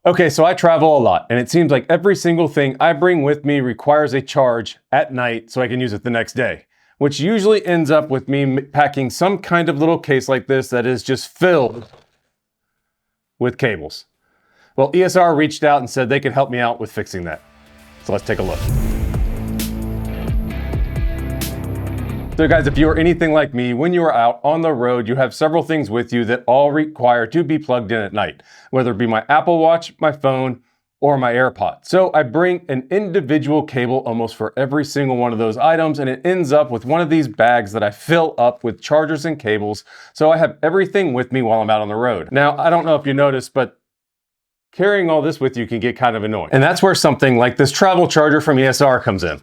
Okay, so I travel a lot, and it seems like every single thing I bring with me requires a charge at night so I can use it the next day, which usually ends up with me packing some kind of little case like this that is just filled with cables. Well, ESR reached out and said they could help me out with fixing that. So let's take a look. So guys, if you are anything like me, when you are out on the road, you have several things with you that all require to be plugged in at night, whether it be my Apple Watch, my phone, or my AirPods. So I bring an individual cable almost for every single one of those items, and it ends up with one of these bags that I fill up with chargers and cables, so I have everything with me while I'm out on the road. Now, I don't know if you noticed, but carrying all this with you can get kind of annoying. And that's where something like this travel charger from ESR comes in.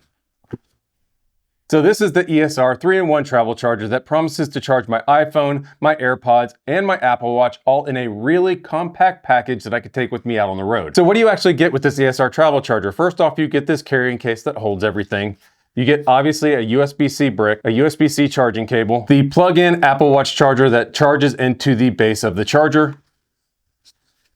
So this is the ESR 3-in-1 travel charger that promises to charge my iPhone, my AirPods, and my Apple Watch all in a really compact package that I could take with me out on the road. So what do you actually get with this ESR travel charger? First off, you get this carrying case that holds everything. You get obviously a USB-C brick, a USB-C charging cable, the plug-in Apple Watch charger that charges into the base of the charger,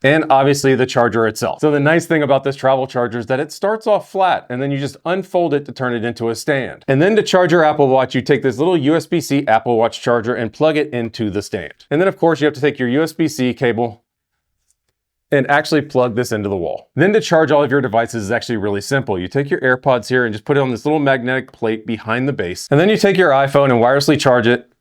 and obviously the charger itself. So the nice thing about this travel charger is that it starts off flat and then you just unfold it to turn it into a stand. And then to charge your Apple Watch, you take this little USB-C Apple Watch charger and plug it into the stand. And then of course you have to take your USB-C cable and actually plug this into the wall. Then to charge all of your devices is actually really simple. You take your AirPods here and just put it on this little magnetic plate behind the base. And then you take your iPhone and wirelessly charge it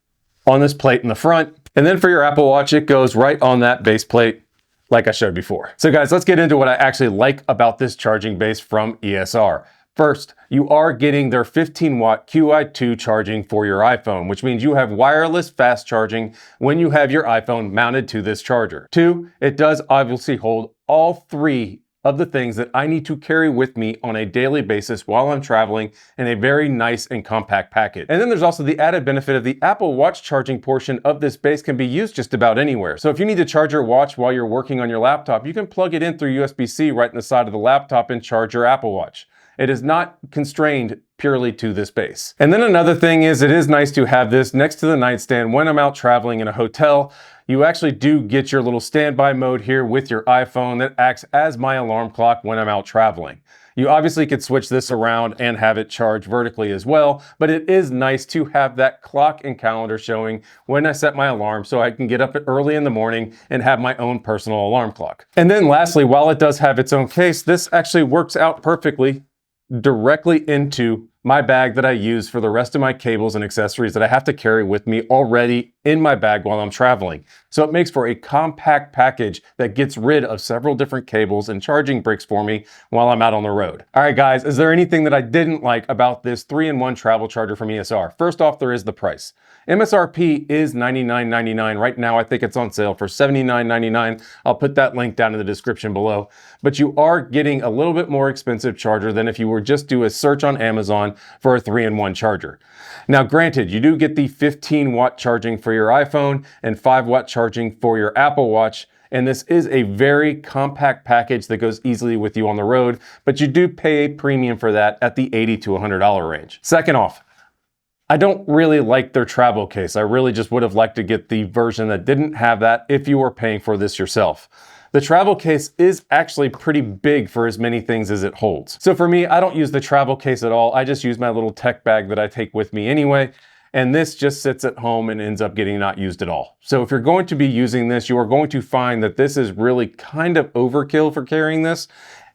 on this plate in the front. And then for your Apple Watch, it goes right on that base plate like I showed before. So guys, let's get into what I actually like about this charging base from ESR. First, you are getting their 15-watt QI2 charging for your iPhone, which means you have wireless fast charging when you have your iPhone mounted to this charger. Two, it does obviously hold all three of the things that I need to carry with me on a daily basis while I'm traveling in a very nice and compact package. And then there's also the added benefit of the Apple Watch charging portion of this base can be used just about anywhere. So if you need to charge your watch while you're working on your laptop, you can plug it in through USB-C right in the side of the laptop and charge your Apple Watch. It is not constrained purely to this base. And then another thing is it is nice to have this next to the nightstand when I'm out traveling in a hotel. You actually do get your little standby mode here with your iPhone that acts as my alarm clock when I'm out traveling. You obviously could switch this around and have it charge vertically as well, but it is nice to have that clock and calendar showing when I set my alarm so I can get up early in the morning and have my own personal alarm clock. And then lastly, while it does have its own case, this actually works out perfectly directly into my bag that I use for the rest of my cables and accessories that I have to carry with me already in my bag while I'm traveling. So it makes for a compact package that gets rid of several different cables and charging bricks for me while I'm out on the road. All right, guys, is there anything that I didn't like about this 3-in-1 travel charger from ESR? First off, there is the price. MSRP is $99.99. Right now, I think it's on sale for $79.99. I'll put that link down in the description below. But you are getting a little bit more expensive charger than if you were just do a search on Amazon for a 3-in-1 charger. Now, granted, you do get the 15-watt charging for your iPhone and 5-watt charging for your Apple Watch. And this is a very compact package that goes easily with you on the road, but you do pay a premium for that at the $80 to $100 range. Second off, I don't really like their travel case. I really just would have liked to get the version that didn't have that if you were paying for this yourself. The travel case is actually pretty big for as many things as it holds. So for me, I don't use the travel case at all. I just use my little tech bag that I take with me anyway. And this just sits at home and ends up getting not used at all. So if you're going to be using this, you are going to find that this is really kind of overkill for carrying this.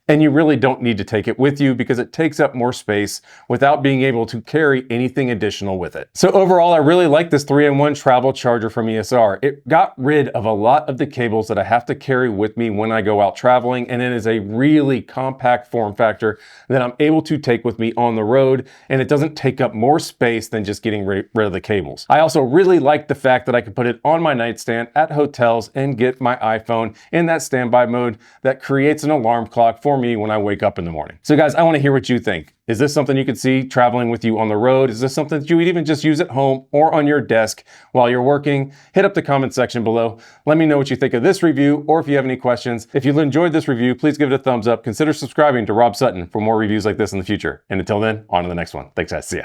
And you really don't need to take it with you because it takes up more space without being able to carry anything additional with it. So overall, I really like this 3-in-1 travel charger from ESR. It got rid of a lot of the cables that I have to carry with me when I go out traveling, and it is a really compact form factor that I'm able to take with me on the road, and it doesn't take up more space than just getting rid of the cables. I also really like the fact that I can put it on my nightstand at hotels and get my iPhone in that standby mode that creates an alarm clock for me when I wake up in the morning. So guys, I want to hear what you think. Is this something you could see traveling with you on the road? Is this something that you would even just use at home or on your desk while you're working? Hit up the comment section below. Let me know what you think of this review, or if you have any questions. If you enjoyed this review, please give it a thumbs up. Consider subscribing to Rob Sutton for more reviews like this in the future. And until then, on to the next one. Thanks guys, see ya.